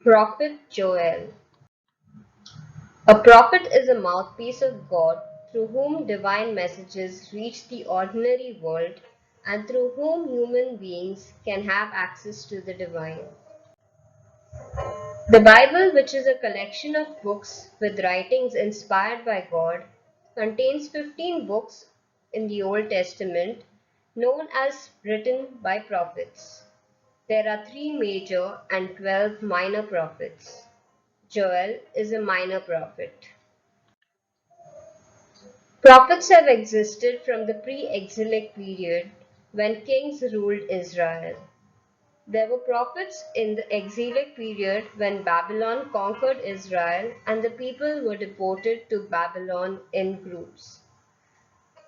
Prophet Joel. A prophet is a mouthpiece of God through whom divine messages reach the ordinary world and through whom human beings can have access to the divine. The Bible, which is a collection of books with writings inspired by God, contains 15 books in the Old Testament known as written by prophets. There are 3 major and 12 minor prophets. Joel is a minor prophet. Prophets have existed from the pre-exilic period when kings ruled Israel. There were prophets in the exilic period when Babylon conquered Israel and the people were deported to Babylon in groups.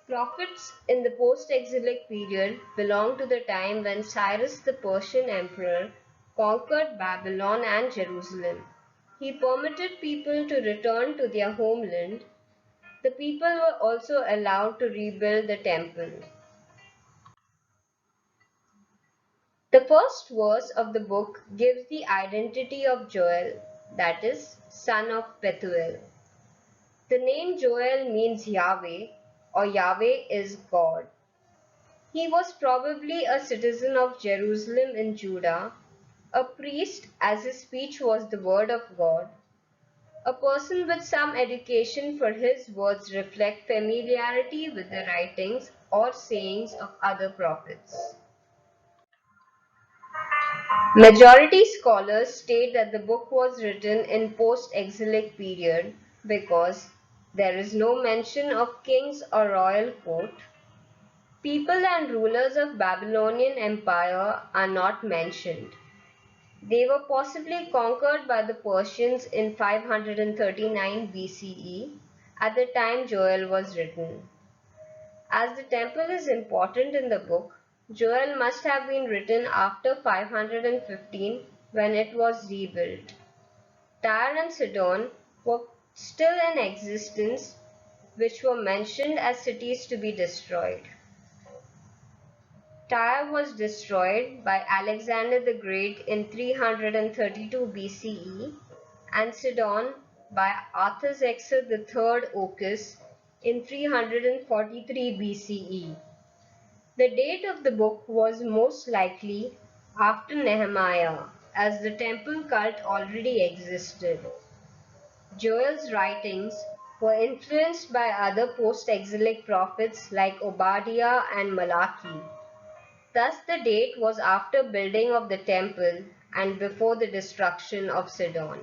Prophets in the post-exilic period belong to the time when Cyrus the Persian emperor conquered Babylon and Jerusalem. He permitted people to return to their homeland. The people were also allowed to rebuild the temple. The first verse of the book gives the identity of Joel, that is, son of Bethuel. The name Joel means Yahweh, or Yahweh is God. He was probably a citizen of Jerusalem in Judah, a priest as his speech was the word of God, a person with some education for his words reflect familiarity with the writings or sayings of other prophets. Majority scholars state that the book was written in post-exilic period because there is no mention of kings or royal court. People and rulers of Babylonian Empire are not mentioned. They were possibly conquered by the Persians in 539 BCE at the time Joel was written. As the temple is important in the book, Joel must have been written after 515 when it was rebuilt. Tyre and Sidon were still in existence, which were mentioned as cities to be destroyed. Tyre was destroyed by Alexander the Great in 332 BCE and Sidon by Artaxerxes III Ocus in 343 BCE. The date of the book was most likely after Nehemiah, as the temple cult already existed. Joel's writings were influenced by other post-exilic prophets like Obadiah and Malachi. Thus the date was after building of the temple and before the destruction of Sidon.